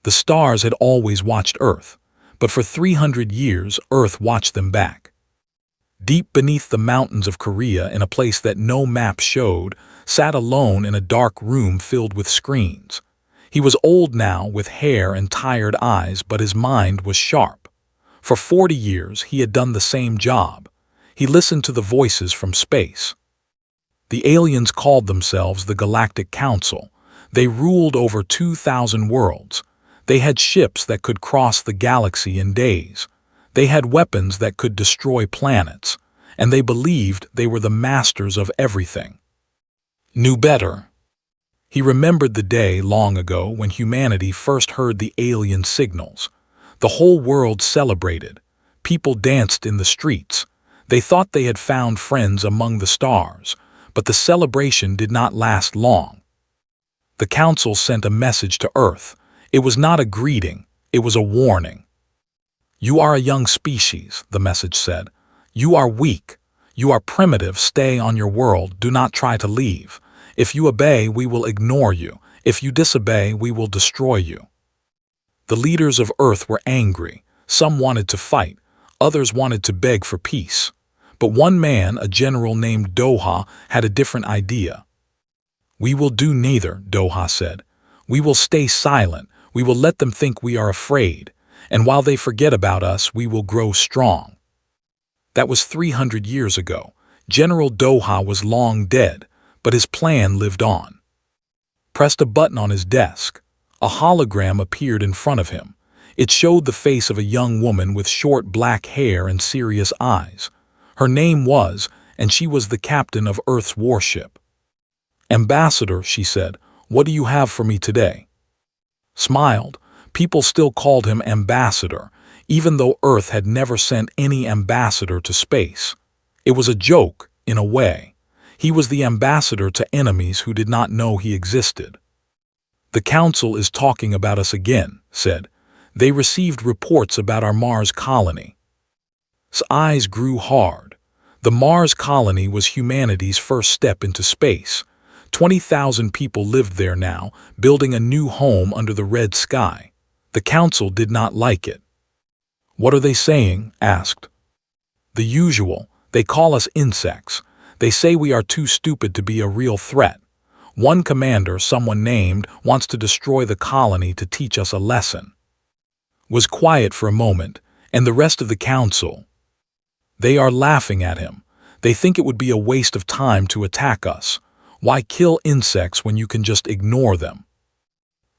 The stars had always watched Earth, but for 300 years Earth watched them back. Deep beneath the mountains of Korea, in a place that no map showed, sat alone in a dark room filled with screens. He was old now, with hair and tired eyes, but his mind was sharp. For 40 years he had done the same job. He listened to the voices from space. The aliens called themselves the Galactic Council. They ruled over 2,000 worlds. They had ships that could cross the galaxy in days. They had weapons that could destroy planets, and they believed they were the masters of everything. Knew better. He remembered the day long ago when humanity first heard the alien signals. The whole world celebrated. People danced in the streets. They thought they had found friends among the stars, but the celebration did not last long. The Council sent a message to Earth. It was not a greeting, it was a warning. "You are a young species," the message said. "You are weak. You are primitive. Stay on your world. Do not try to leave. If you obey, we will ignore you. If you disobey, we will destroy you." The leaders of Earth were angry. Some wanted to fight. Others wanted to beg for peace. But one man, a general named Doha, had a different idea. "We will do neither," Doha said. "We will stay silent. We will let them think we are afraid. And while they forget about us, we will grow strong." That was 300 years ago. General Doha was long dead, but his plan lived on. Pressed a button on his desk. A hologram appeared in front of him. It showed the face of a young woman with short black hair and serious eyes. Her name was, and she was the captain of Earth's warship. "Ambassador," she said, "what do you have for me today?" Smiled. People still called him Ambassador, even though Earth had never sent any ambassador to space. It was a joke, in a way. He was the ambassador to enemies who did not know he existed. "The Council is talking about us again," said. "They received reports about our Mars colony." His eyes grew hard. The Mars colony was humanity's first step into space. 20,000 people lived there now, building a new home under the red sky. The Council did not like it. "What are they saying?" asked. "The usual. They call us insects. They say we are too stupid to be a real threat. One commander, someone named, wants to destroy the colony to teach us a lesson." Was quiet for a moment, and the rest of the Council. "They are laughing at him. They think it would be a waste of time to attack us. Why kill insects when you can just ignore them?"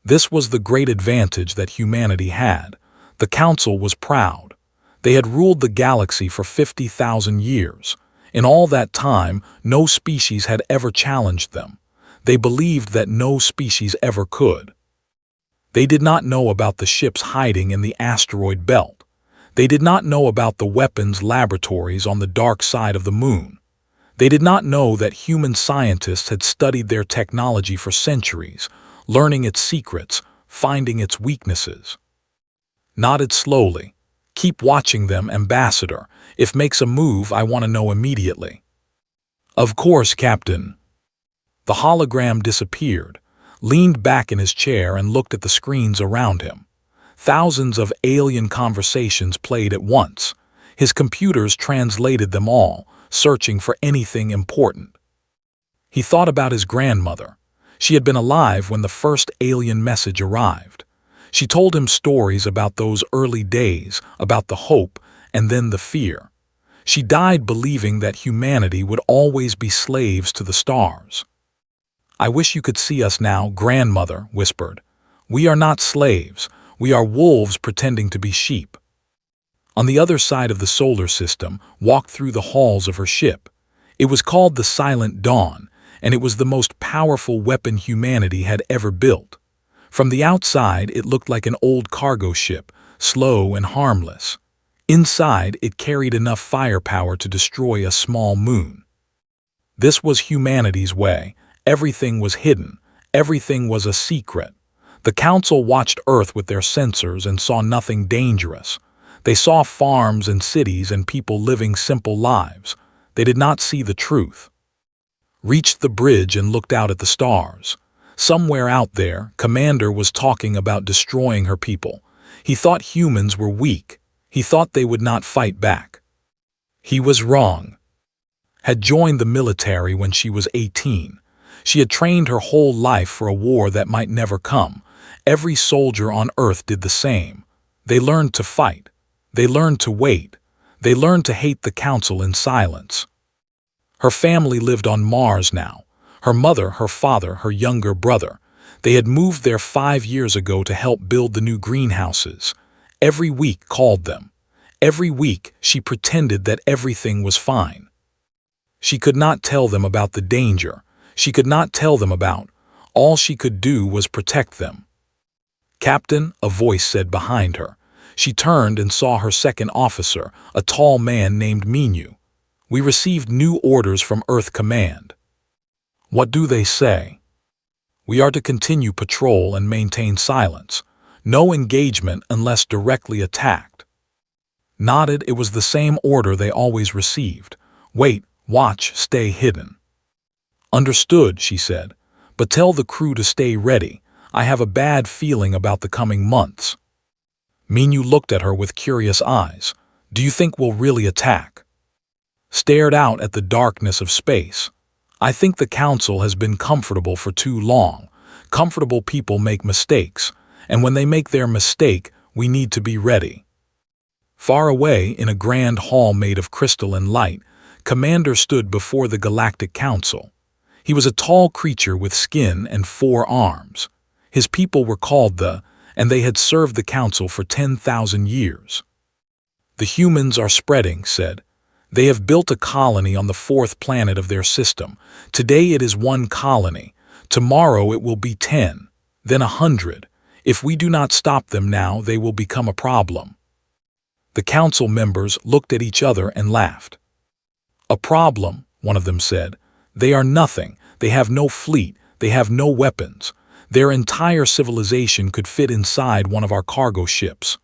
This was the great advantage that humanity had. The Council was proud. They had ruled the galaxy for 50,000 years. In all that time, no species had ever challenged them. They believed that no species ever could. They did not know about the ships hiding in the asteroid belt. They did not know about the weapons laboratories on the dark side of the moon. They did not know that human scientists had studied their technology for centuries, learning its secrets, finding its weaknesses. Nodded slowly. "Keep watching them, Ambassador. If makes a move, I want to know immediately." "Of course, Captain." The hologram disappeared, leaned back in his chair and looked at the screens around him. Thousands of alien conversations played at once. His computers translated them all, searching for anything important. He thought about his grandmother. She had been alive when the first alien message arrived. She told him stories about those early days, about the hope and then the fear. She died believing that humanity would always be slaves to the stars. "I wish you could see us now," grandmother whispered. "We are not slaves. We are wolves pretending to be sheep." On the other side of the solar system, walked through the halls of her ship. It was called the Silent Dawn, and it was the most powerful weapon humanity had ever built. From the outside, it looked like an old cargo ship, slow and harmless. Inside, it carried enough firepower to destroy a small moon. This was humanity's way. Everything was hidden. Everything was a secret. The Council watched Earth with their sensors and saw nothing dangerous. They saw farms and cities and people living simple lives. They did not see the truth. Reached the bridge and looked out at the stars. Somewhere out there, Commander was talking about destroying her people. He thought humans were weak. He thought they would not fight back. He was wrong. Had joined the military when she was 18. She had trained her whole life for a war that might never come. Every soldier on Earth did the same. They learned to fight. They learned to wait. They learned to hate the Council in silence. Her family lived on Mars now. Her mother, her father, her younger brother. They had moved there 5 years ago to help build the new greenhouses. Every week called them. Every week she pretended that everything was fine. She could not tell them about the danger. She could not tell them about. All she could do was protect them. "Captain," a voice said behind her. She turned and saw her second officer, a tall man named Minyu. "We received new orders from Earth Command." "What do they say?" "We are to continue patrol and maintain silence. No engagement unless directly attacked." Nodded. It was the same order they always received. "Wait, watch, stay hidden." "Understood," she said. "But tell the crew to stay ready. I have a bad feeling about the coming months." Minyu looked at her with curious eyes. "Do you think we'll really attack?" Stared out at the darkness of space. "I think the Council has been comfortable for too long. Comfortable people make mistakes, and when they make their mistake, we need to be ready." Far away, in a grand hall made of crystal and light, Commander stood before the Galactic Council. He was a tall creature with skin and 4 arms. His people were called and they had served the Council for 10,000 years. "The humans are spreading," said. "They have built a colony on the 4th planet of their system. Today it is 1 colony. Tomorrow it will be 10, then 100. If we do not stop them now, they will become a problem." The Council members looked at each other and laughed. "A problem," one of them said. "They are nothing. They have no fleet. They have no weapons. Their entire civilization could fit inside one of our cargo ships."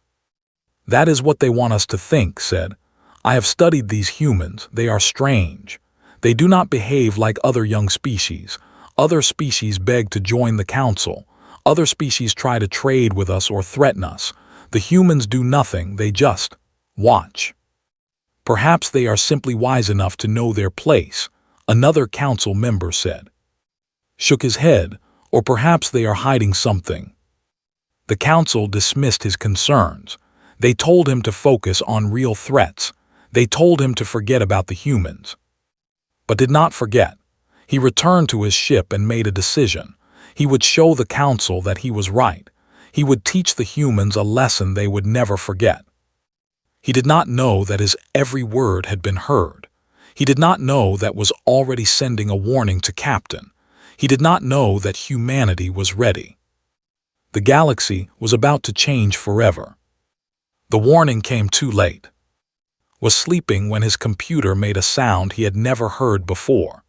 "That is what they want us to think," said. "I have studied these humans. They are strange. They do not behave like other young species. Other species beg to join the Council. Other species try to trade with us or threaten us. The humans do nothing. They just watch." "Perhaps they are simply wise enough to know their place," another Council member said. Shook his head. "Or perhaps they are hiding something." The Council dismissed his concerns. They told him to focus on real threats. They told him to forget about the humans. But did not forget. He returned to his ship and made a decision. He would show the Council that he was right. He would teach the humans a lesson they would never forget. He did not know that his every word had been heard. He did not know that was already sending a warning to Captain. He did not know that humanity was ready. The galaxy was about to change forever. The warning came too late. Was sleeping when his computer made a sound he had never heard before.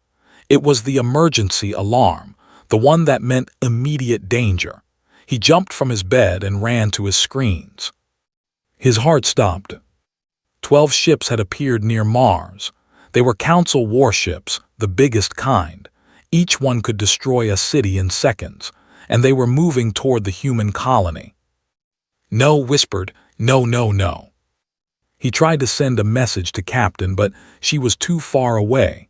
It was the emergency alarm, the one that meant immediate danger. He jumped from his bed and ran to his screens. His heart stopped. 12 ships had appeared near Mars. They were Council warships, the biggest kind. Each one could destroy a city in seconds, and they were moving toward the human colony. "No," whispered, "no, no, no." He tried to send a message to Captain, but she was too far away.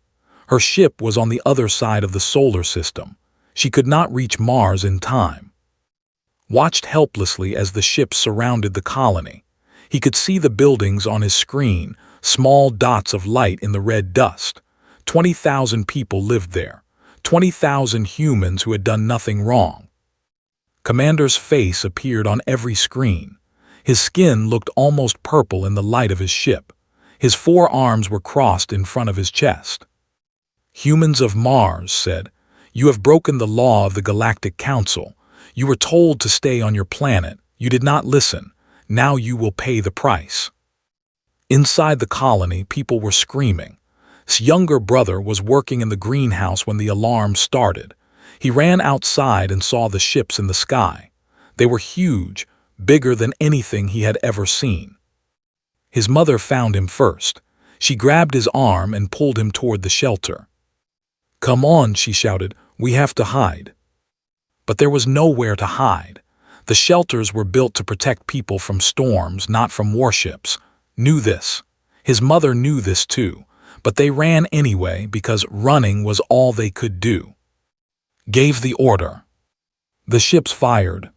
Her ship was on the other side of the solar system. She could not reach Mars in time. Watched helplessly as the ships surrounded the colony. He could see the buildings on his screen, small dots of light in the red dust. 20,000 people lived there. 20,000 humans who had done nothing wrong. Commander's face appeared on every screen. His skin looked almost purple in the light of his ship. His 4 arms were crossed in front of his chest. "Humans of Mars," said, "you have broken the law of the Galactic Council. You were told to stay on your planet. You did not listen. Now you will pay the price." Inside the colony, people were screaming. His younger brother was working in the greenhouse when the alarm started. He ran outside and saw the ships in the sky. They were huge, bigger than anything he had ever seen. His mother found him first. She grabbed his arm and pulled him toward the shelter. "Come on," she shouted, "we have to hide." But there was nowhere to hide. The shelters were built to protect people from storms, not from warships. Knew this. His mother knew this too, but they ran anyway because running was all they could do. Gave the order. The ships fired.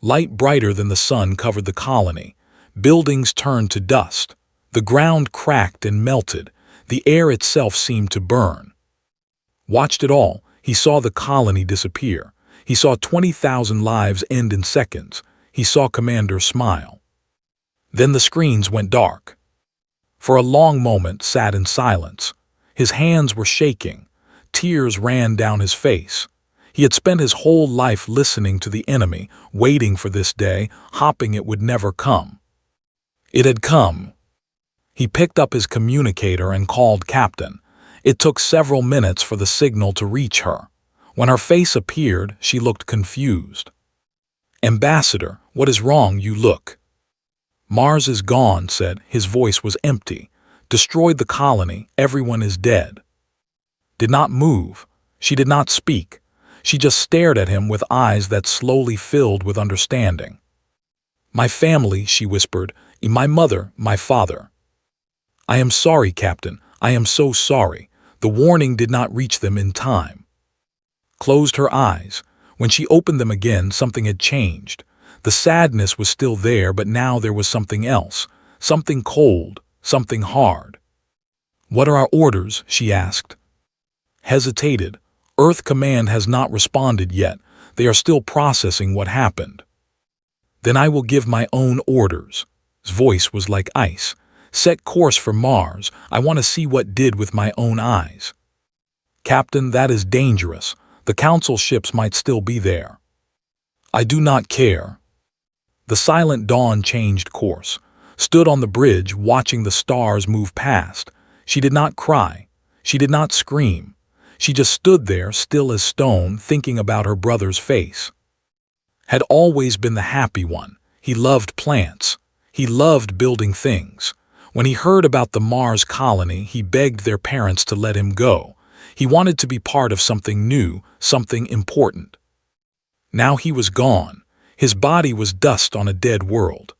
Light brighter than the sun covered the colony. Buildings turned to dust. The ground cracked and melted. The air itself seemed to burn. Watched it all. He saw the colony disappear. He saw 20,000 lives end in seconds. He saw Commander smile. Then the screens went dark. For a long moment sat in silence. His hands were shaking. Tears ran down his face. He had spent his whole life listening to the enemy, waiting for this day, hoping it would never come. It had come. He picked up his communicator and called Captain. It took several minutes for the signal to reach her. When her face appeared, she looked confused. "Ambassador, what is wrong? You look." "Mars is gone," said. His voice was empty. "Destroyed the colony. Everyone is dead." Did not move. She did not speak. She just stared at him with eyes that slowly filled with understanding. "My family," she whispered. "My mother, my father." "I am sorry, Captain. I am so sorry. The warning did not reach them in time." Closed her eyes. When she opened them again, something had changed. The sadness was still there, but now there was something else. Something cold, something hard. "What are our orders?" she asked. Hesitated. "Earth Command has not responded yet. They are still processing what happened." "Then I will give my own orders." His voice was like ice. "Set course for Mars. I want to see what did with my own eyes." "Captain, that is dangerous. The Council ships might still be there." "I do not care." The Silent Dawn changed course, stood on the bridge watching the stars move past. She did not cry. She did not scream. She just stood there, still as stone, thinking about her brother's face. Had always been the happy one. He loved plants. He loved building things. When he heard about the Mars colony, he begged their parents to let him go. He wanted to be part of something new, something important. Now he was gone. His body was dust on a dead world.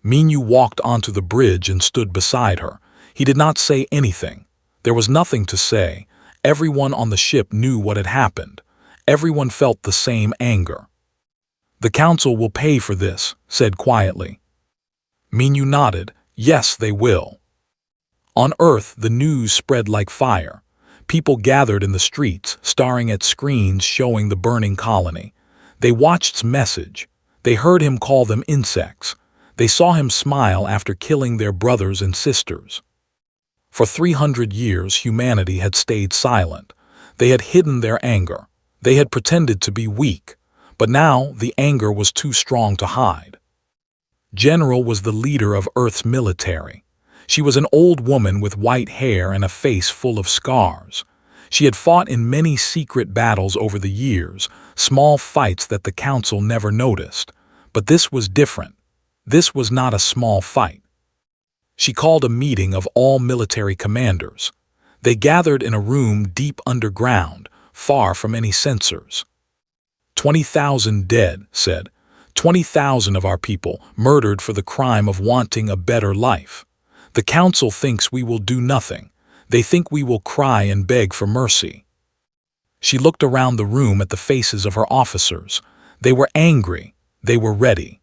Minyu walked onto the bridge and stood beside her. He did not say anything. There was nothing to say. Everyone on the ship knew what had happened. Everyone felt the same anger. "The Council will pay for this," said quietly. Minyu nodded. "Yes, they will." On Earth, the news spread like fire. People gathered in the streets, staring at screens showing the burning colony. They watched his message. They heard him call them insects. They saw him smile after killing their brothers and sisters. For 300 years, humanity had stayed silent. They had hidden their anger. They had pretended to be weak. But now the anger was too strong to hide. General was the leader of Earth's military. She was an old woman with white hair and a face full of scars. She had fought in many secret battles over the years, small fights that the Council never noticed. But this was different. This was not a small fight. She called a meeting of all military commanders. They gathered in a room deep underground, far from any sensors. 20,000 dead, said. 20,000 of our people murdered for the crime of wanting a better life. The Council thinks we will do nothing. They think we will cry and beg for mercy. She looked around the room at the faces of her officers. They were angry. They were ready.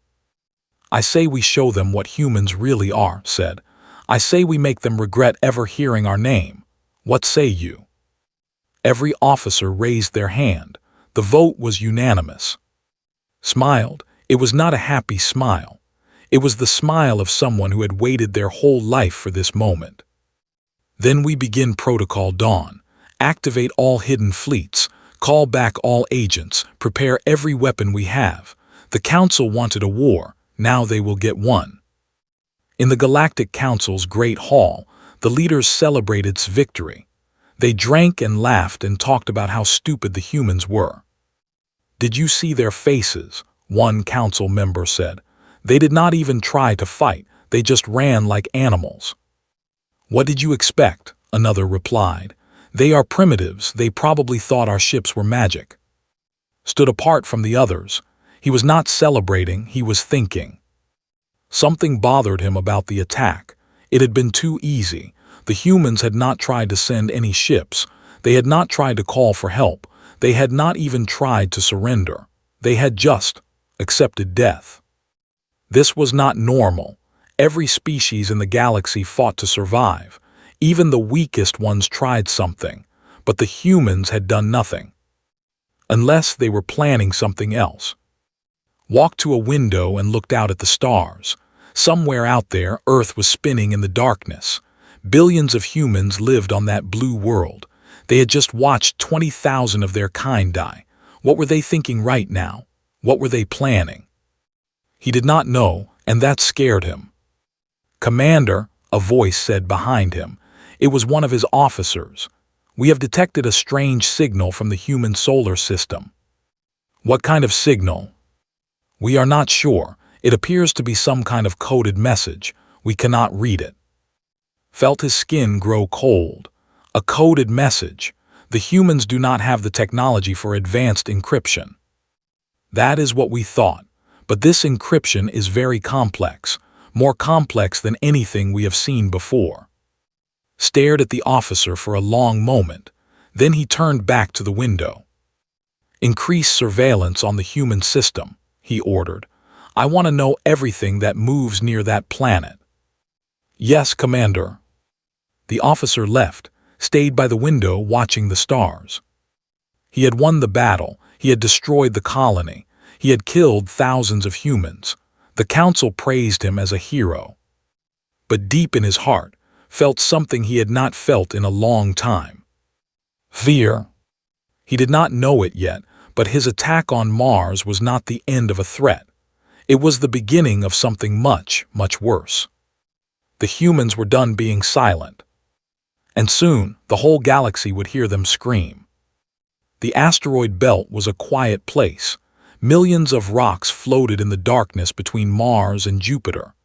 I say we show them what humans really are, said. I say we make them regret ever hearing our name. What say you? Every officer raised their hand. The vote was unanimous. Smiled. It was not a happy smile. It was the smile of someone who had waited their whole life for this moment. Then we begin Protocol Dawn. Activate all hidden fleets. Call back all agents. Prepare every weapon we have. The Council wanted a war. Now they will get one. In the Galactic Council's Great Hall, the leaders celebrated its victory. They drank and laughed and talked about how stupid the humans were. Did you see their faces? One council member said. They did not even try to fight. They just ran like animals. What did you expect? Another replied. They are primitives. They probably thought our ships were magic. stood apart from the others. He was not celebrating, he was thinking. Something bothered him about the attack. It had been too easy. The humans had not tried to send any ships. They had not tried to call for help. They had not even tried to surrender. They had just accepted death. This was not normal. Every species in the galaxy fought to survive. Even the weakest ones tried something, but the humans had done nothing. Unless they were planning something else. Walked to a window and looked out at the stars. Somewhere out there, Earth was spinning in the darkness. Billions of humans lived on that blue world. They had just watched 20,000 of their kind die. What were they thinking right now? What were they planning? He did not know, and that scared him. "Commander," a voice said behind him. It was one of his officers. "We have detected a strange signal from the human solar system." "What kind of signal?" "We are not sure. It appears to be some kind of coded message. We cannot read it." Felt his skin grow cold. A coded message. The humans do not have the technology for advanced encryption. That is what we thought. But this encryption is very complex, more complex than anything we have seen before. Stared at the officer for a long moment. Then he turned back to the window. "Increase surveillance on the human system," he ordered. "I want to know everything that moves near that planet." "Yes, Commander." The officer left, stayed by the window watching the stars. He had won the battle. He had destroyed the colony. He had killed thousands of humans. The council praised him as a hero. But deep in his heart, felt something he had not felt in a long time. Fear. He did not know it yet, but his attack on Mars was not the end of a threat. It was the beginning of something much, much worse. The humans were done being silent. And soon, the whole galaxy would hear them scream. The asteroid belt was a quiet place. Millions of rocks floated in the darkness between Mars and Jupiter.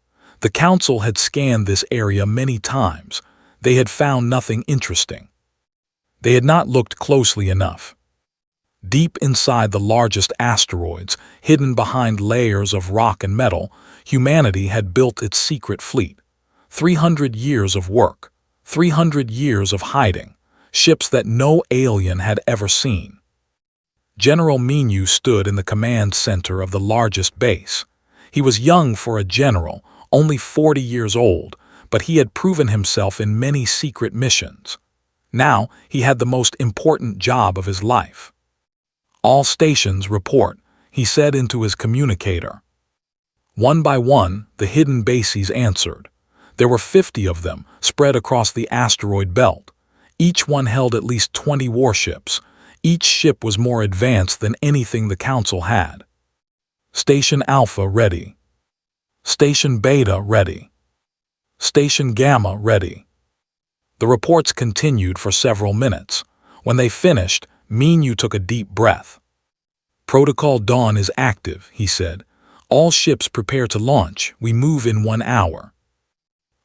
The council had scanned this area many times. They had found nothing interesting. They had not looked closely enough. Deep inside the largest asteroids, hidden behind layers of rock and metal, humanity had built its secret fleet. 300 years of work, 300 years of hiding, ships that no alien had ever seen. General Menu stood in the command center of the largest base. He was young for a general, only 40 years old, but he had proven himself in many secret missions. Now he had the most important job of his life. "All stations report," he said into his communicator. One by one, the hidden bases answered. There were 50 of them, spread across the asteroid belt. Each one held at least 20 warships. Each ship was more advanced than anything the Council had. "Station Alpha ready. Station Beta ready. Station Gamma ready." The reports continued for several minutes. When they finished, Menu took a deep breath. "Protocol Dawn is active," he said. "All ships prepare to launch. We move in 1 hour."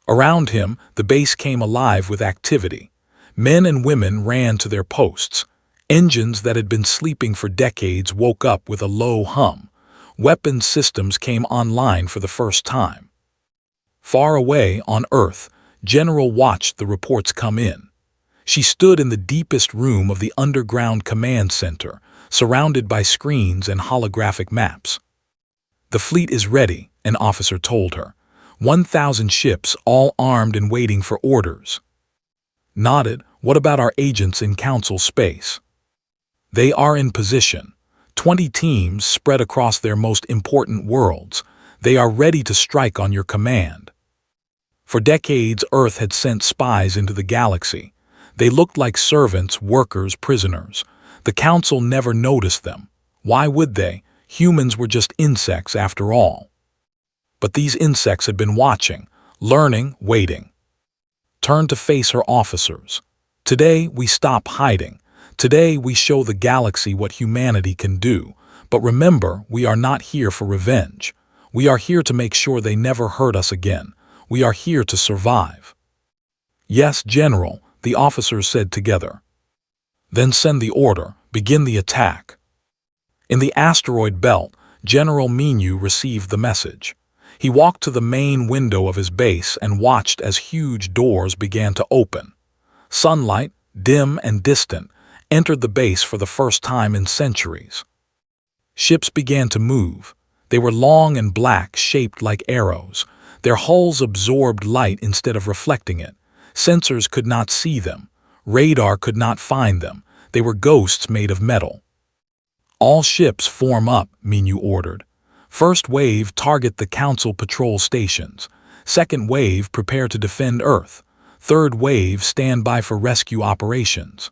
Around him, the base came alive with activity. Men and women ran to their posts. Engines that had been sleeping for decades woke up with a low hum. Weapons systems came online for the first time. Far away on Earth, General watched the reports come in. She stood in the deepest room of the underground command center, surrounded by screens and holographic maps. "The fleet is ready," an officer told her. 1,000 ships, all armed and waiting for orders. Nodded. "What about our agents in Council space?" "They are in position. 20 teams spread across their most important worlds. They are ready to strike on your command." For decades, Earth had sent spies into the galaxy. They looked like servants, workers, prisoners. The Council never noticed them. Why would they? Humans were just insects after all. But these insects had been watching, learning, waiting. Turned to face her officers. "Today, we stop hiding. Today, we show the galaxy what humanity can do. But remember, we are not here for revenge. We are here to make sure they never hurt us again. We are here to survive." "Yes, General," the officers said together. "Then send the order. Begin the attack." In the asteroid belt, General Minu received the message. He walked to the main window of his base and watched as huge doors began to open. Sunlight, dim and distant, entered the base for the first time in centuries. Ships began to move. They were long and black, shaped like arrows. Their hulls absorbed light instead of reflecting it. Sensors could not see them. Radar could not find them. They were ghosts made of metal. "All ships form up," Minu ordered. "First wave, target the Council patrol stations. Second wave, prepare to defend Earth. Third wave, stand by for rescue operations."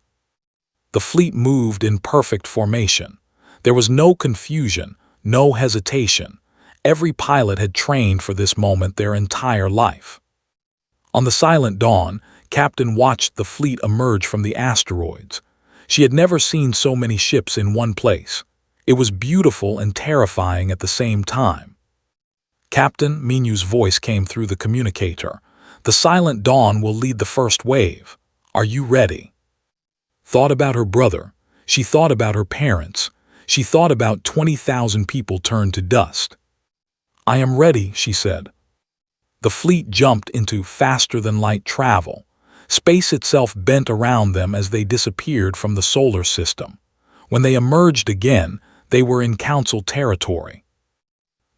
The fleet moved in perfect formation. There was no confusion, no hesitation. Every pilot had trained for this moment their entire life. On the silent dawn, Captain watched the fleet emerge from the asteroids. She had never seen so many ships in one place. It was beautiful and terrifying at the same time. "Captain," Minu's voice came through the communicator. "The silent dawn will lead the first wave. Are you ready?" Thought about her brother. She thought about her parents. She thought about 20,000 people turned to dust. "I am ready," she said. The fleet jumped into faster-than-light travel. Space itself bent around them as they disappeared from the solar system. When they emerged again, they were in Council territory.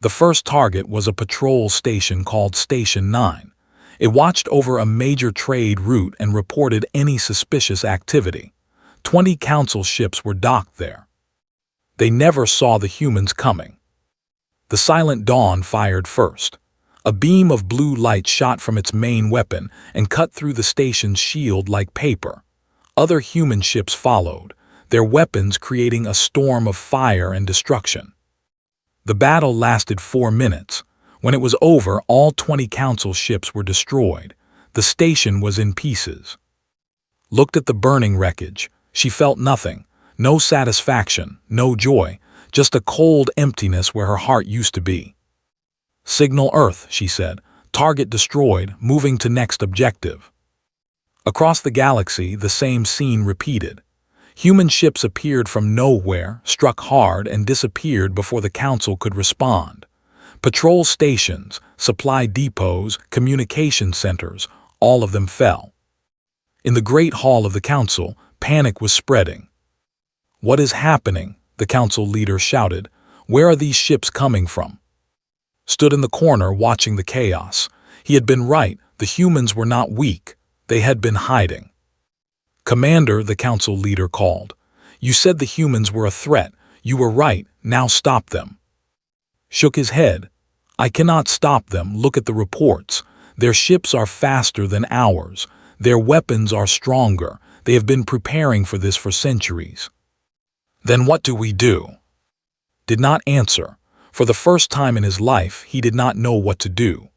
The first target was a patrol station called Station 9. It watched over a major trade route and reported any suspicious activity. 20 Council ships were docked there. They never saw the humans coming. The Silent Dawn fired first. A beam of blue light shot from its main weapon and cut through the station's shield like paper. Other human ships followed, their weapons creating a storm of fire and destruction. The battle lasted 4 minutes. When it was over, all 20 Council ships were destroyed. The station was in pieces. Looked at the burning wreckage. She felt nothing. No satisfaction, no joy, just a cold emptiness where her heart used to be. "Signal Earth," she said. "Target destroyed, moving to next objective." Across the galaxy, the same scene repeated. Human ships appeared from nowhere, struck hard, and disappeared before the Council could respond. Patrol stations, supply depots, communication centers, all of them fell. In the Great Hall of the Council, panic was spreading. "What is happening?" the Council leader shouted. "Where are these ships coming from?" Stood in the corner watching the chaos. He had been right, the humans were not weak. They had been hiding. "Commander," the Council leader called. "You said the humans were a threat. You were right, now stop them." Shook his head. "I cannot stop them, look at the reports. Their ships are faster than ours. Their weapons are stronger. They have been preparing for this for centuries." "Then what do we do?" Did not answer. For the first time in his life, he did not know what to do.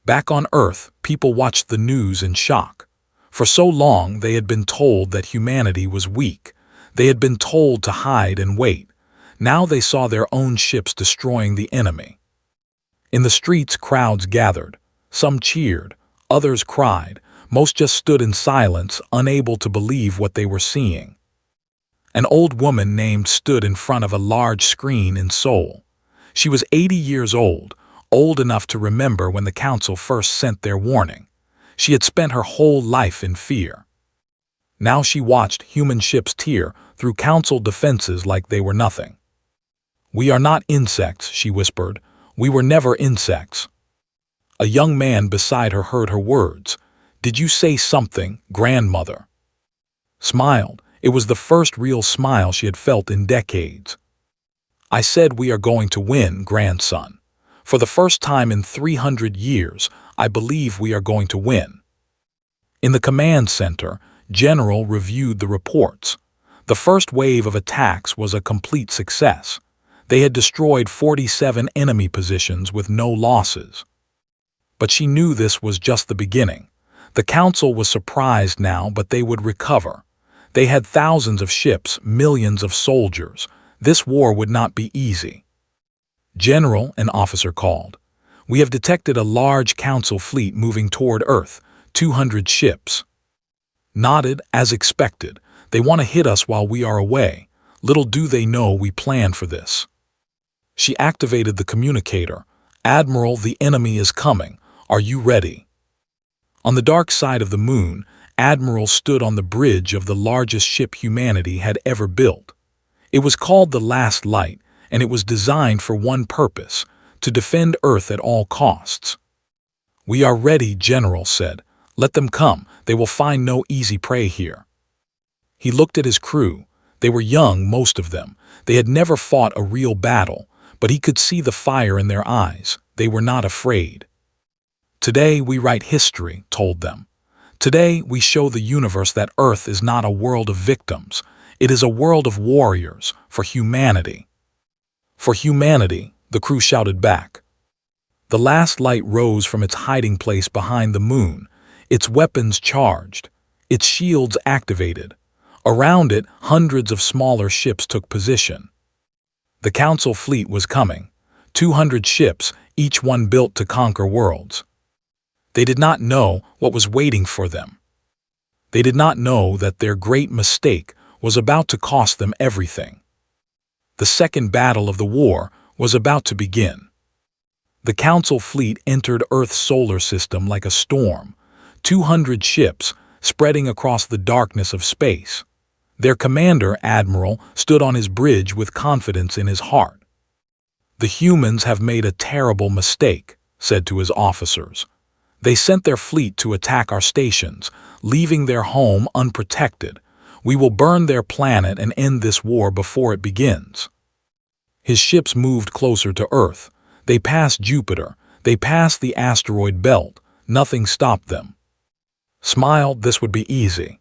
Back on Earth, people watched the news in shock. For so long, they had been told that humanity was weak. They had been told to hide and wait. Now they saw their own ships destroying the enemy. In the streets, crowds gathered. Some cheered, others cried, most just stood in silence, unable to believe what they were seeing. An old woman named stood in front of a large screen in Seoul. She was 80 years old enough to remember when the Council first sent their warning. She had spent her whole life in fear. Now she watched human ships tear through Council defenses like they were nothing. "We are not insects," she whispered. "We were never insects." A young man beside her heard her words. "Did you say something, grandmother?" Smiled. It was the first real smile she had felt in decades. "I said we are going to win, grandson. For the first time in 300 years, I believe we are going to win." In the command center, General reviewed the reports. The first wave of attacks was a complete success. They had destroyed 47 enemy positions with no losses. But she knew this was just the beginning. The Council was surprised now, but they would recover. They had thousands of ships, millions of soldiers. This war would not be easy. "General," an officer called. "We have detected a large Council fleet moving toward Earth, 200 ships." Nodded, as expected. "They want to hit us while we are away. Little do they know we planned for this. She activated the communicator. Admiral, the enemy is coming. Are you ready? On the dark side of the moon, Admiral stood on the bridge of the largest ship humanity had ever built. It was called the Last Light, and it was designed for one purpose, to defend Earth at all costs. We are ready, General said. Let them come. They will find no easy prey here. He looked at his crew. They were young, most of them. They had never fought a real battle, but he could see the fire in their eyes. They were not afraid. Today we write history, told them. Today we show the universe that Earth is not a world of victims. It is a world of warriors, for humanity. For humanity, the crew shouted back. The last light rose from its hiding place behind the moon, its weapons charged, its shields activated. Around it, hundreds of smaller ships took position. The Council fleet was coming, 200 ships, each one built to conquer worlds. They did not know what was waiting for them. They did not know that their great mistake was about to cost them everything. The second battle of the war was about to begin. The Council fleet entered Earth's solar system like a storm, 200 ships spreading across the darkness of space. Their commander, Admiral, stood on his bridge with confidence in his heart. The humans have made a terrible mistake, said to his officers. They sent their fleet to attack our stations, leaving their home unprotected. We will burn their planet and end this war before it begins. His ships moved closer to Earth. They passed Jupiter. They passed the asteroid belt. Nothing stopped them. Smiled, this would be easy.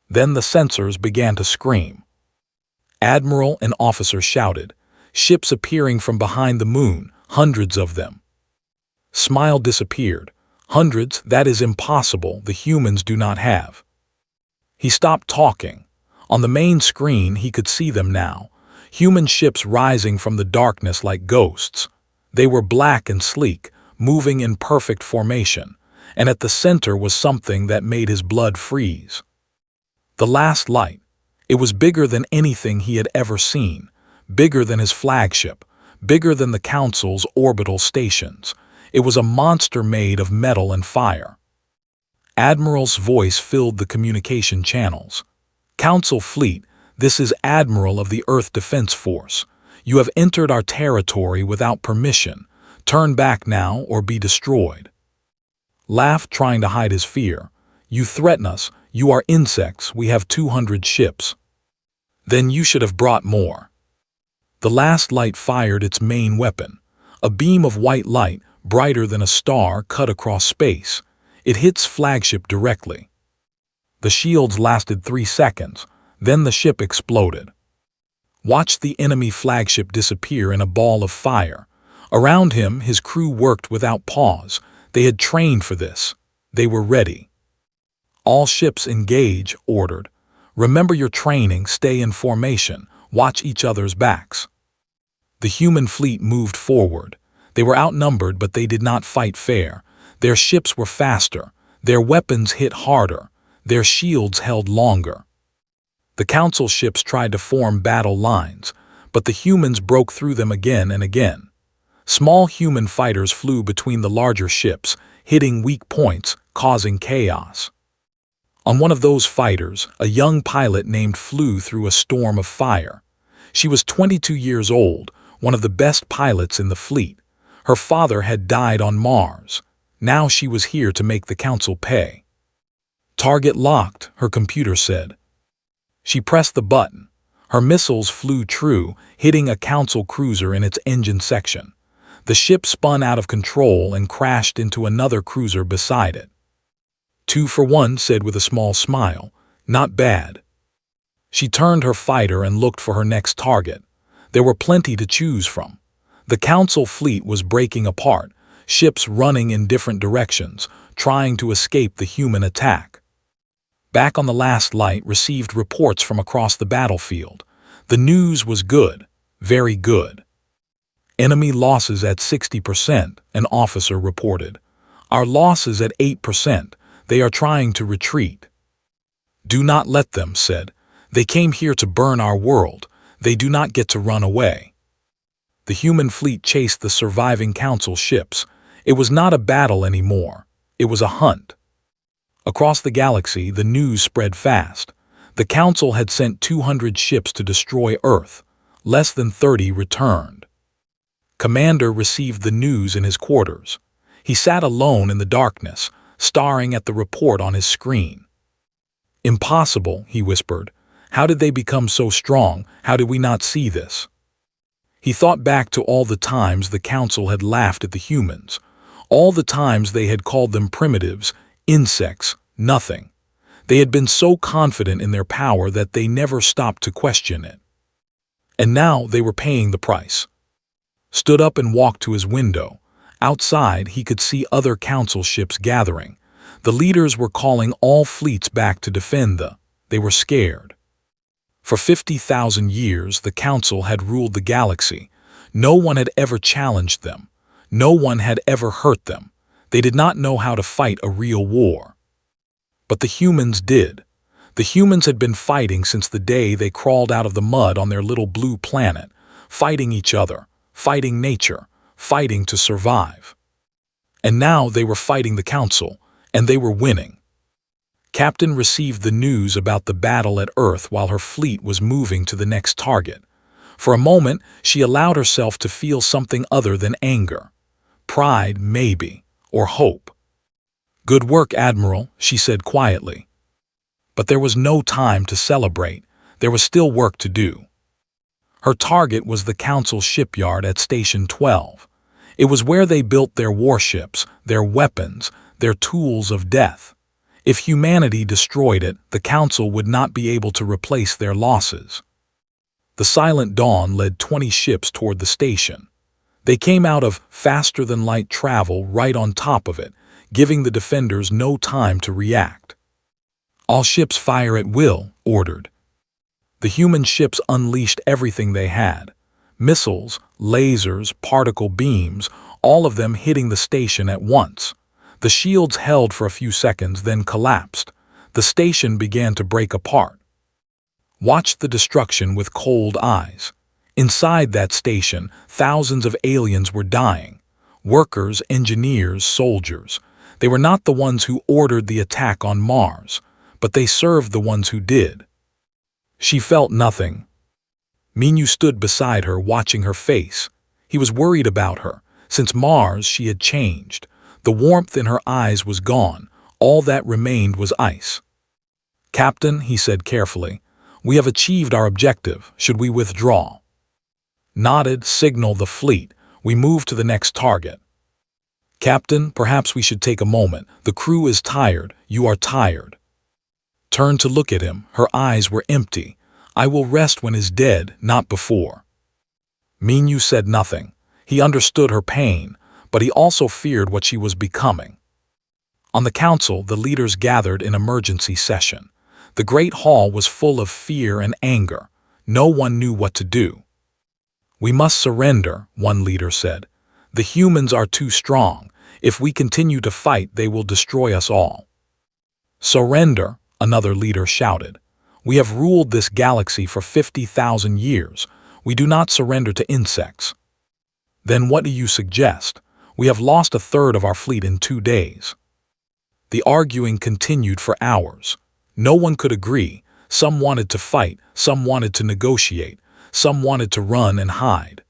Then the sensors began to scream. Admiral and officer shouted, ships appearing from behind the moon, hundreds of them. Smile disappeared. Hundreds, that is impossible, the humans do not have. He stopped talking. On the main screen he could see them now, human ships rising from the darkness like ghosts. They were black and sleek, moving in perfect formation, and at the center was something that made his blood freeze. The last light. It was bigger than anything he had ever seen, bigger than his flagship, bigger than the Council's orbital stations. It was a monster made of metal and fire. Admiral's voice filled the communication channels. Council fleet, this is Admiral of the Earth Defense Force. You have entered our territory without permission. Turn back now or be destroyed. Laughed, trying to hide his fear. You threaten us. You are insects. We have 200 ships. Then you should have brought more. The last light fired its main weapon. A beam of white light, brighter than a star, cut across space. It hits flagship directly. The shields lasted 3 seconds. Then the ship exploded. Watched the enemy flagship disappear in a ball of fire. Around him, his crew worked without pause. They had trained for this. They were ready. All ships engage, ordered. Remember your training, stay in formation, watch each other's backs. The human fleet moved forward. They were outnumbered, but they did not fight fair. Their ships were faster. Their weapons hit harder. Their shields held longer. The Council ships tried to form battle lines, but the humans broke through them again and again. Small human fighters flew between the larger ships, hitting weak points, causing chaos. On one of those fighters, a young pilot named flew through a storm of fire. She was 22 years old, one of the best pilots in the fleet. Her father had died on Mars. Now she was here to make the Council pay. Target locked, her computer said. She pressed the button. Her missiles flew true, hitting a Council cruiser in its engine section. The ship spun out of control and crashed into another cruiser beside it. 2 for 1, said with a small smile. Not bad. She turned her fighter and looked for her next target. There were plenty to choose from. The Council fleet was breaking apart, ships running in different directions, trying to escape the human attack. Back on the last light, received reports from across the battlefield. The news was good, very good. Enemy losses at 60%, an officer reported. Our losses at 8%. They are trying to retreat. Do not let them, said. They came here to burn our world. They do not get to run away. The human fleet chased the surviving council ships. It was not a battle anymore. It was a hunt. Across the galaxy, the news spread fast. The council had sent 200 ships to destroy Earth. Less than 30 returned. Commander received the news in his quarters. He sat alone in the darkness, staring at the report on his screen. "Impossible," he whispered. "How did they become so strong? How did we not see this?" He thought back to all the times the council had laughed at the humans, all the times they had called them primitives, insects, nothing. They had been so confident in their power that they never stopped to question it. And now they were paying the price. Stood up and walked to his window. Outside, he could see other council ships gathering. The leaders were calling all fleets back to defend They were scared. For 50,000 years, the council had ruled the galaxy. No one had ever challenged them. No one had ever hurt them. They did not know how to fight a real war. But the humans did. The humans had been fighting since the day they crawled out of the mud on their little blue planet, fighting each other, fighting nature, fighting to survive. And now they were fighting the council, and they were winning. Captain received the news about the battle at Earth while her fleet was moving to the next target. For a moment, she allowed herself to feel something other than anger. Pride, maybe, or hope. "Good work, Admiral," she said quietly. But there was no time to celebrate. There was still work to do. Her target was the Council shipyard at Station 12. It was where they built their warships, their weapons, their tools of death. If humanity destroyed it, the Council would not be able to replace their losses. The Silent Dawn led 20 ships toward the station. They came out of faster-than-light travel right on top of it, giving the defenders no time to react. "All ships fire at will," ordered. The human ships unleashed everything they had. Missiles, lasers, particle beams, all of them hitting the station at once. The shields held for a few seconds, then collapsed. The station began to break apart. Watched the destruction with cold eyes. Inside that station, thousands of aliens were dying. Workers, engineers, soldiers. They were not the ones who ordered the attack on Mars, but they served the ones who did. She felt nothing. Minyu stood beside her, watching her face. He was worried about her. Since Mars, she had changed. The warmth in her eyes was gone. All that remained was ice. "Captain," he said carefully, "we have achieved our objective. Should we withdraw?" Nodded, signal the fleet. We move to the next target. "Captain, perhaps we should take a moment. The crew is tired. You are tired." Turned to look at him. Her eyes were empty. "I will rest when is dead, not before." Minyu said nothing. He understood her pain, but he also feared what she was becoming. On the council, the leaders gathered in emergency session. The great hall was full of fear and anger. No one knew what to do. "We must surrender," one leader said. "The humans are too strong. If we continue to fight, they will destroy us all." "Surrender," another leader shouted. "We have ruled this galaxy for 50,000 years. We do not surrender to insects." "Then what do you suggest? We have lost a third of our fleet in 2 days." The arguing continued for hours. No one could agree. Some wanted to fight, some wanted to negotiate, some wanted to run and hide.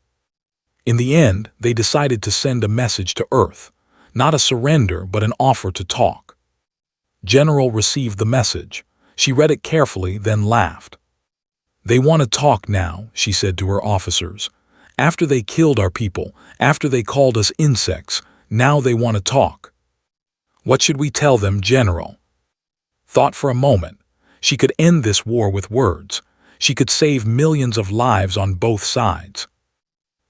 In the end, they decided to send a message to Earth. Not a surrender, but an offer to talk. General received the message. She read it carefully, then laughed. "They want to talk now," she said to her officers. "After they killed our people, after they called us insects, now they want to talk." "What should we tell them, General?" Thought for a moment. She could end this war with words. She could save millions of lives on both sides.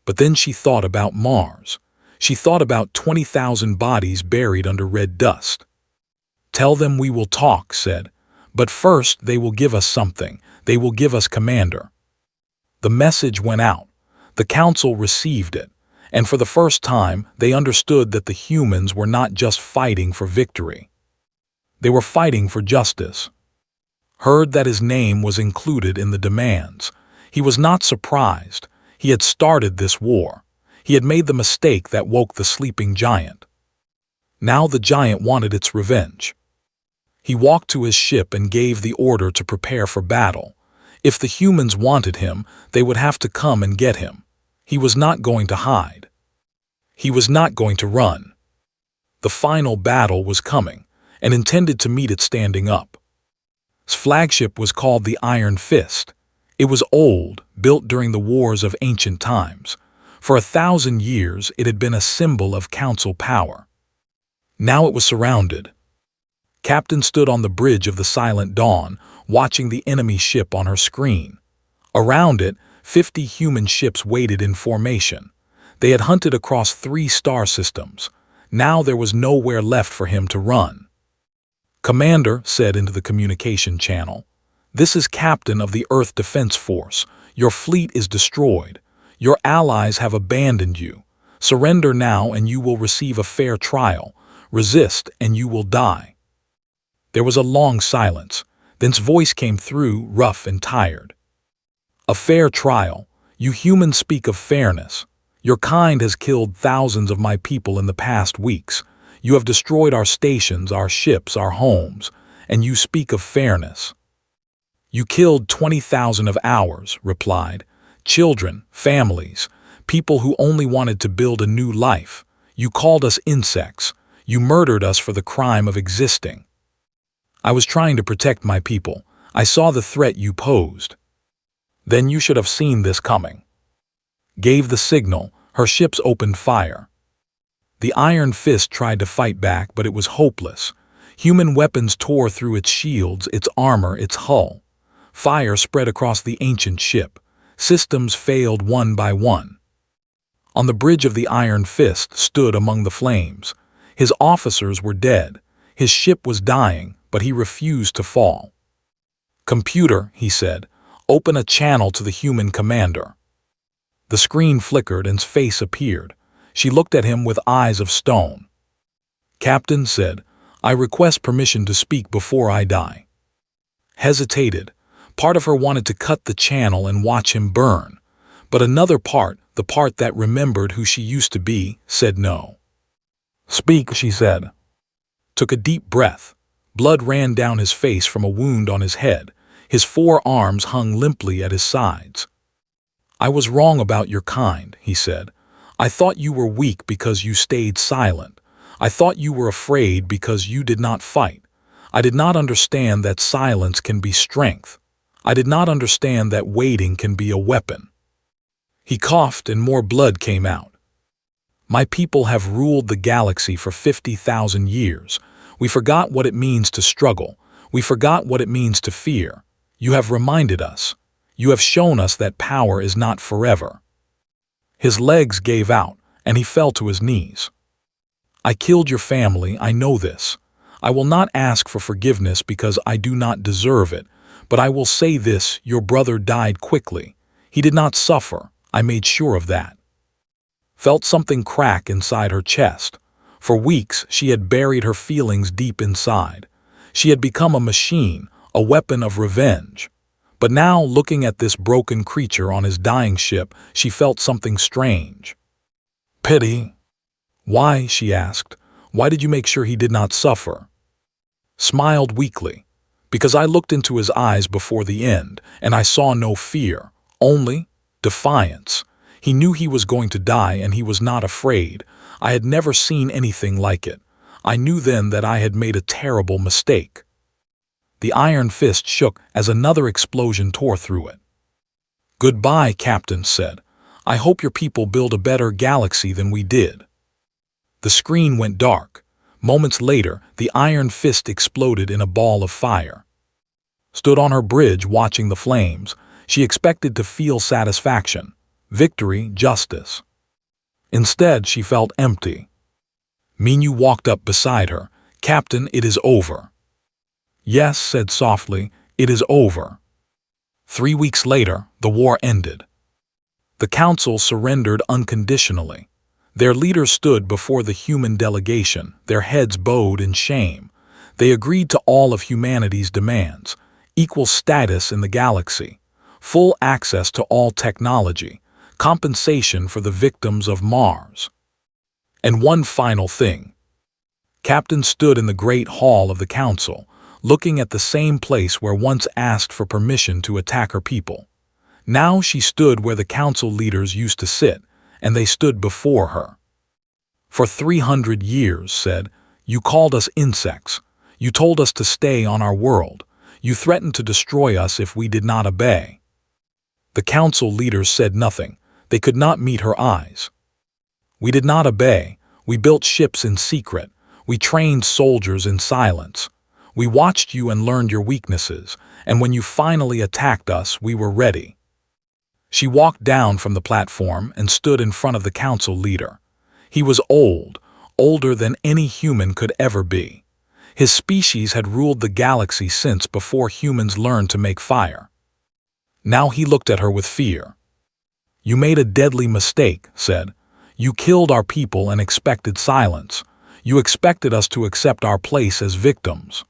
But then she thought about Mars. She thought about 20,000 bodies buried under red dust. "Tell them we will talk," said. "But first they will give us something. They will give us Commander." The message went out. The Council received it. And for the first time, they understood that the humans were not just fighting for victory. They were fighting for justice. heard that his name was included in the demands. He was not surprised. He had started this war. He had made the mistake that woke the sleeping giant. Now the giant wanted its revenge. He walked to his ship and gave the order to prepare for battle. If the humans wanted him, they would have to come and get him. He was not going to hide. He was not going to run. The final battle was coming, and intended to meet it standing up. His flagship was called the Iron Fist. It was old, built during the wars of ancient times. For 1,000 years, it had been a symbol of council power. Now it was surrounded. Captain stood on the bridge of the Silent Dawn, watching the enemy ship on her screen. Around it, 50 human ships waited in formation. They had hunted across 3 star systems. Now there was nowhere left for him to run. Commander said into the communication channel, "This is Captain of the Earth Defense Force. Your fleet is destroyed. Your allies have abandoned you. Surrender now and you will receive a fair trial. Resist and you will die." There was a long silence. Then his voice came through, rough and tired. "A fair trial. You humans speak of fairness. Your kind has killed thousands of my people in the past weeks. You have destroyed our stations, our ships, our homes, and you speak of fairness." "You killed 20,000 of ours," replied. "Children, families, people who only wanted to build a new life. You called us insects. You murdered us for the crime of existing." "I was trying to protect my people. I saw the threat you posed." "Then you should have seen this coming." Gave the signal, her ships opened fire. The Iron Fist tried to fight back, but it was hopeless. Human weapons tore through its shields, its armor, its hull. Fire spread across the ancient ship. Systems failed one by one. On the bridge of the Iron Fist stood among the flames. His officers were dead. His ship was dying, but he refused to fall. "Computer," he said, "open a channel to the human commander." The screen flickered and his face appeared. She looked at him with eyes of stone. "Captain said, I request permission to speak before I die." Hesitated. Part of her wanted to cut the channel and watch him burn. But another part, the part that remembered who she used to be, said no. "Speak," she said. Took a deep breath. Blood ran down his face from a wound on his head. His 4 arms hung limply at his sides. "I was wrong about your kind," he said. "I thought you were weak because you stayed silent. I thought you were afraid because you did not fight. I did not understand that silence can be strength. I did not understand that waiting can be a weapon." He coughed and more blood came out. "My people have ruled the galaxy for 50,000 years. We forgot what it means to struggle. We forgot what it means to fear. You have reminded us. You have shown us that power is not forever." His legs gave out, and he fell to his knees. "I killed your family, I know this. I will not ask for forgiveness because I do not deserve it, but I will say this: your brother died quickly. He did not suffer, I made sure of that." Felt something crack inside her chest. For weeks she had buried her feelings deep inside. She had become a machine, a weapon of revenge. But now, looking at this broken creature on his dying ship, she felt something strange. "Pity." "Why?" she asked. "Why did you make sure he did not suffer?" Smiled weakly. "Because I looked into his eyes before the end, and I saw no fear, only defiance. He knew he was going to die, and he was not afraid. I had never seen anything like it. I knew then that I had made a terrible mistake." The Iron Fist shook as another explosion tore through it. "Goodbye," Captain said. "I hope your people build a better galaxy than we did." The screen went dark. Moments later, the Iron Fist exploded in a ball of fire. Stood on her bridge watching the flames. She expected to feel satisfaction, victory, justice. Instead, she felt empty. Minyu walked up beside her. "Captain, it is over." "Yes," said softly, "it is over." 3 weeks later, the war ended. The council surrendered unconditionally. Their leaders stood before the human delegation, their heads bowed in shame. They agreed to all of humanity's demands. equal status in the galaxy, full access to all technology, compensation for the victims of Mars. And one final thing. Captain stood in the great hall of the council, looking at the same place where once asked for permission to attack her people. Now she stood where the council leaders used to sit, and they stood before her. For 300 years, said, you called us insects. You told us to stay on our world. You threatened to destroy us if we did not obey. The council leaders said nothing. They could not meet her eyes. We did not obey. We built ships in secret. We trained soldiers in silence. We watched you and learned your weaknesses, and when you finally attacked us, we were ready. She walked down from the platform and stood in front of the council leader. He was old, older than any human could ever be. His species had ruled the galaxy since before humans learned to make fire. Now he looked at her with fear. You made a deadly mistake, said. You killed our people and expected silence. You expected us to accept our place as victims.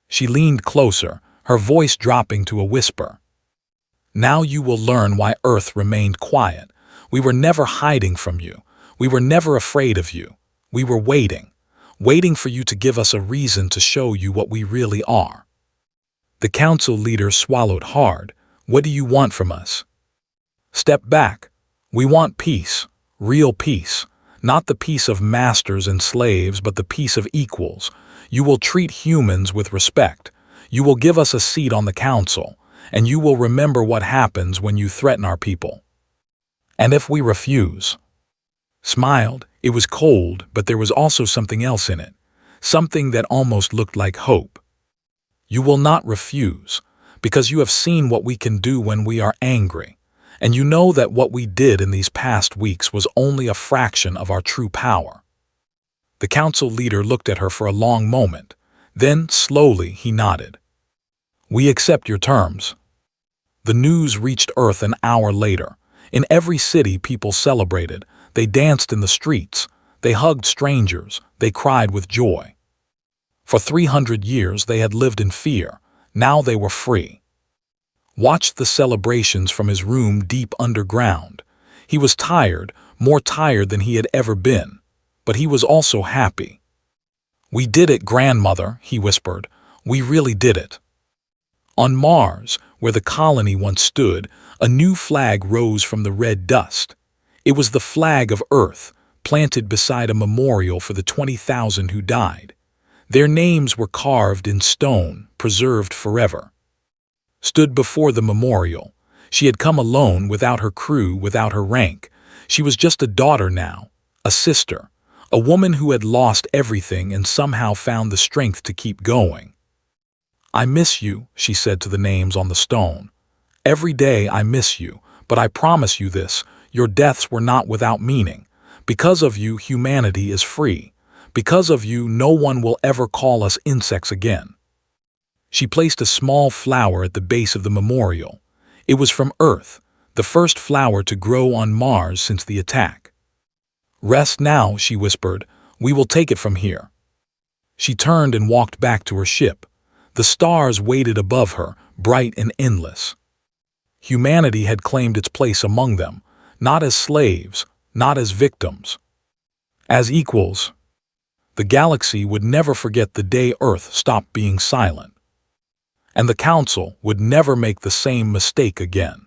She leaned closer, her voice dropping to a whisper. Now you will learn why Earth remained quiet. We were never hiding from you. We were never afraid of you. We were waiting for you to give us a reason to show you what we really are. The council leader swallowed hard. What do you want from us? Step back. We want peace, real peace, not the peace of masters and slaves, but the peace of equals. You will treat humans with respect. You will give us a seat on the council, and you will remember what happens when you threaten our people. And if we refuse? Smiled. It was cold, but there was also something else in it, something that almost looked like hope. You will not refuse, because you have seen what we can do when we are angry, and you know that what we did in these past weeks was only a fraction of our true power. The council leader looked at her for a long moment. Then, slowly, he nodded. We accept your terms. The news reached Earth an hour later. In every city, people celebrated. They danced in the streets. They hugged strangers. They cried with joy. For 300 years, they had lived in fear. Now they were free. Watched the celebrations from his room deep underground. He was tired, more tired than he had ever been. But he was also happy. We did it, grandmother, he whispered. We really did it. On Mars, where the colony once stood, a new flag rose from the red dust. It was the flag of Earth, planted beside a memorial for the 20,000 who died. Their names were carved in stone, preserved forever. Stood before the memorial. She had come alone, without her crew, without her rank. She was just a daughter now, a sister, a woman who had lost everything and somehow found the strength to keep going. I miss you, she said to the names on the stone. Every day I miss you, but I promise you this, your deaths were not without meaning. Because of you, humanity is free. Because of you, no one will ever call us insects again. She placed a small flower at the base of the memorial. It was from Earth, the first flower to grow on Mars since the attack. Rest now, she whispered. We will take it from here. She turned and walked back to her ship. The stars waited above her, bright and endless. Humanity had claimed its place among them, not as slaves, not as victims. As equals. The galaxy would never forget the day Earth stopped being silent. And the Council would never make the same mistake again.